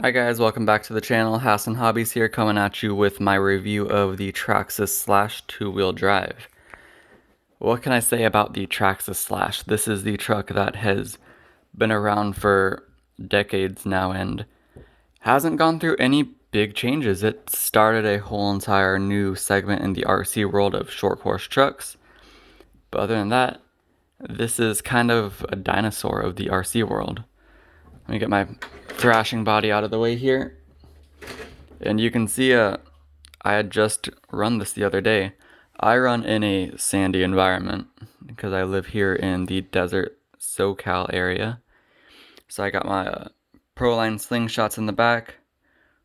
Hi guys, welcome back to the channel. Hassin'sHobbies here, coming at you with my review of the Traxxas Slash two-wheel drive. What can I say about the Traxxas Slash? This is the truck that has been around for decades now and hasn't gone through any big changes. It started a whole entire new segment in the RC world of short course trucks. But other than that, this is kind of a dinosaur of the RC world. Let me get my thrashing body out of the way here. And you can see I had just run this the other day. I run in a sandy environment because I live here in the desert SoCal area. So I got my Proline slingshots in the back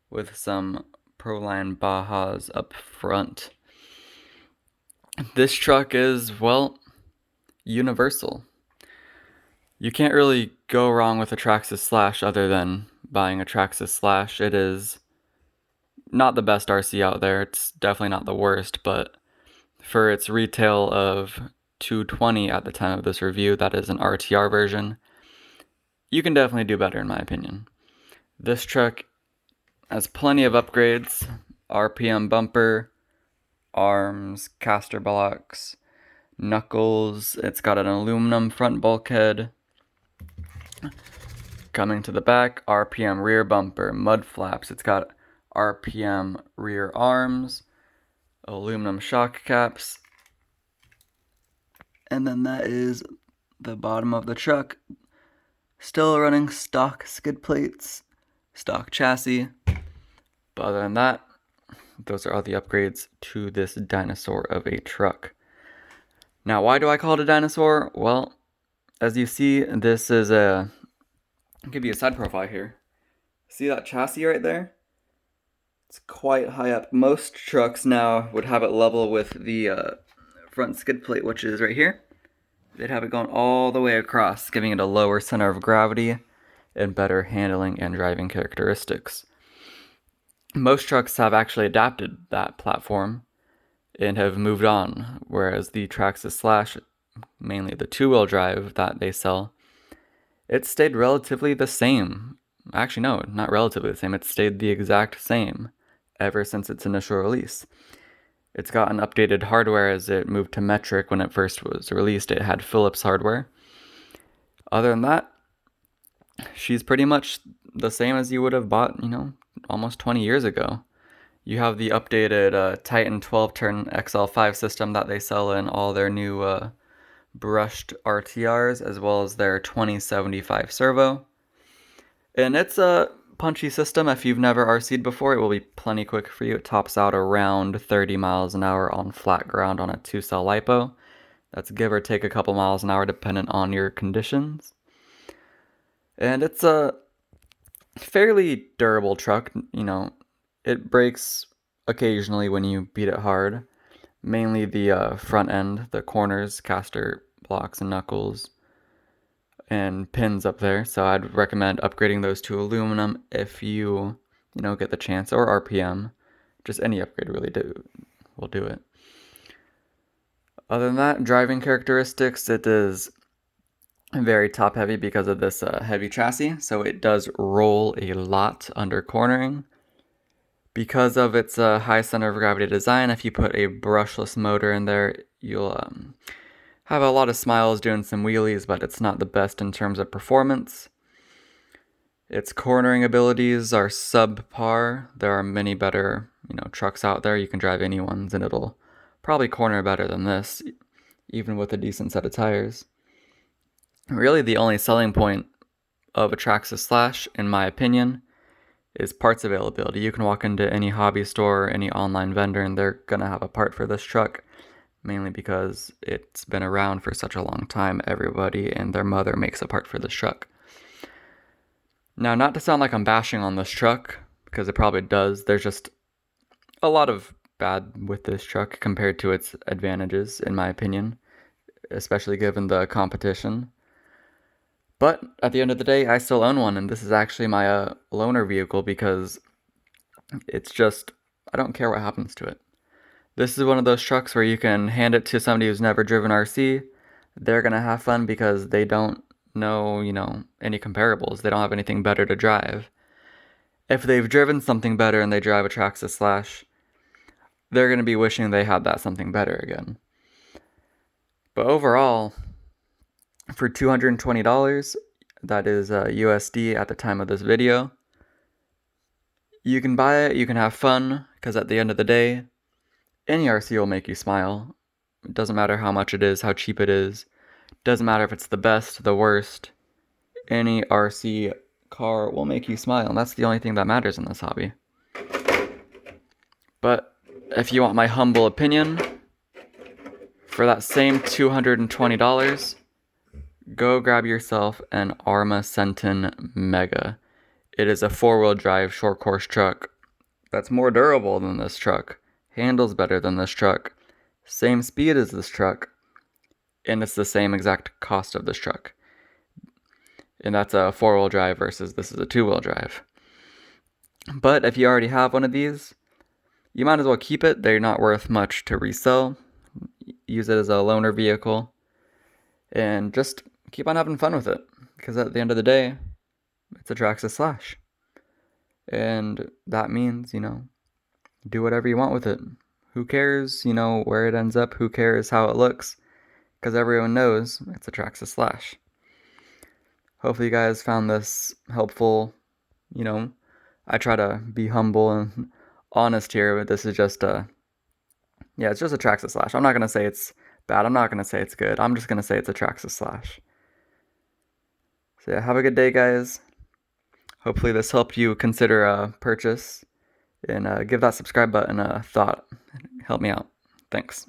with some Proline Bajas up front. This truck is, well, universal. You can't really go wrong with a Traxxas Slash other than buying a Traxxas Slash. It is not the best RC out there. It's definitely not the worst, but for its retail of $220 at the time of this review, that is an RTR version, you can definitely do better in my opinion. This truck has plenty of upgrades: RPM bumper, arms, caster blocks, knuckles. It's got an aluminum front bulkhead. Coming to the back, RPM rear bumper, mud flaps. It's got RPM rear arms, aluminum shock caps, and then that is the bottom of the truck. Still running stock skid plates, stock chassis. But other than that, those are all the upgrades to this dinosaur of a truck. Now, why do I call it a dinosaur? Well, as you see, this is I'll give you a side profile here. See that chassis right there? It's quite high up. Most trucks now would have it level with the front skid plate, which is right here. They'd have it going all the way across, giving it a lower center of gravity and better handling and driving characteristics. Most trucks have actually adapted that platform and have moved on, whereas the Traxxas Slash, mainly the two-wheel drive that they sell, it stayed relatively the same. Actually, no, not relatively the same. It stayed the exact same ever since its initial release. It's gotten updated hardware as it moved to metric. When it first was released, it had Philips hardware. Other than that, she's pretty much the same as you would have bought, almost 20 years ago. You have the updated Titan 12-turn XL5 system that they sell in all their new brushed RTRs, as well as their 2075 servo. And it's a punchy system. If you've never RC'd before, it will be plenty quick for you. It tops out around 30 miles an hour on flat ground on a 2-cell LiPo. That's give or take a couple miles an hour dependent on your conditions. And it's a fairly durable truck. It breaks occasionally when you beat it hard. Mainly the front end, the corners, caster blocks and knuckles, and pins up there. So I'd recommend upgrading those to aluminum if you get the chance, or RPM. Just any upgrade really will do it. Other than that, driving characteristics, it is very top heavy because of this heavy chassis, so it does roll a lot under cornering. Because of its high center of gravity design, if you put a brushless motor in there, you'll have a lot of smiles doing some wheelies, but it's not the best in terms of performance. Its cornering abilities are subpar. There are many better, trucks out there. You can drive any ones and it'll probably corner better than this, even with a decent set of tires. Really, the only selling point of a Traxxas Slash, in my opinion, is parts availability. You can walk into any hobby store, any online vendor, and they're gonna have a part for this truck, mainly because it's been around for such a long time. Everybody and their mother makes a part for this truck. Now, not to sound like I'm bashing on this truck, because it probably does, there's just a lot of bad with this truck compared to its advantages, in my opinion, especially given the competition. But at the end of the day, I still own one, and this is actually my loaner vehicle because it's just, I don't care what happens to it. This is one of those trucks where you can hand it to somebody who's never driven RC. They're going to have fun because they don't know, any comparables. They don't have anything better to drive. if they've driven something better and they drive a Traxxas Slash, they're going to be wishing they had that something better again. But overall, for $220, that is USD at the time of this video, you can buy it, you can have fun, because at the end of the day, any RC will make you smile. It doesn't matter how much it is, how cheap it is. It doesn't matter if it's the best, the worst. Any RC car will make you smile, and that's the only thing that matters in this hobby. But if you want my humble opinion, for that same $220, go grab yourself an Arrma Sentin Mega. It is a 4-wheel drive short course truck that's more durable than this truck, handles better than this truck, same speed as this truck, and it's the same exact cost of this truck. And that's a 4-wheel drive versus this is a 2-wheel drive. But if you already have one of these, you might as well keep it. They're not worth much to resell. Use it as a loaner vehicle. And just keep on having fun with it. Because at the end of the day, it's a Traxxas Slash. And that means, do whatever you want with it. Who cares, where it ends up? Who cares how it looks? Because everyone knows it's a Traxxas Slash. Hopefully you guys found this helpful. I try to be humble and honest here, but this is just it's just a Traxxas Slash. I'm not going to say it's bad. I'm not going to say it's good. I'm just going to say it's a Traxxas Slash. So yeah, have a good day, guys. Hopefully this helped you consider a purchase, and give that subscribe button a thought. Help me out. Thanks.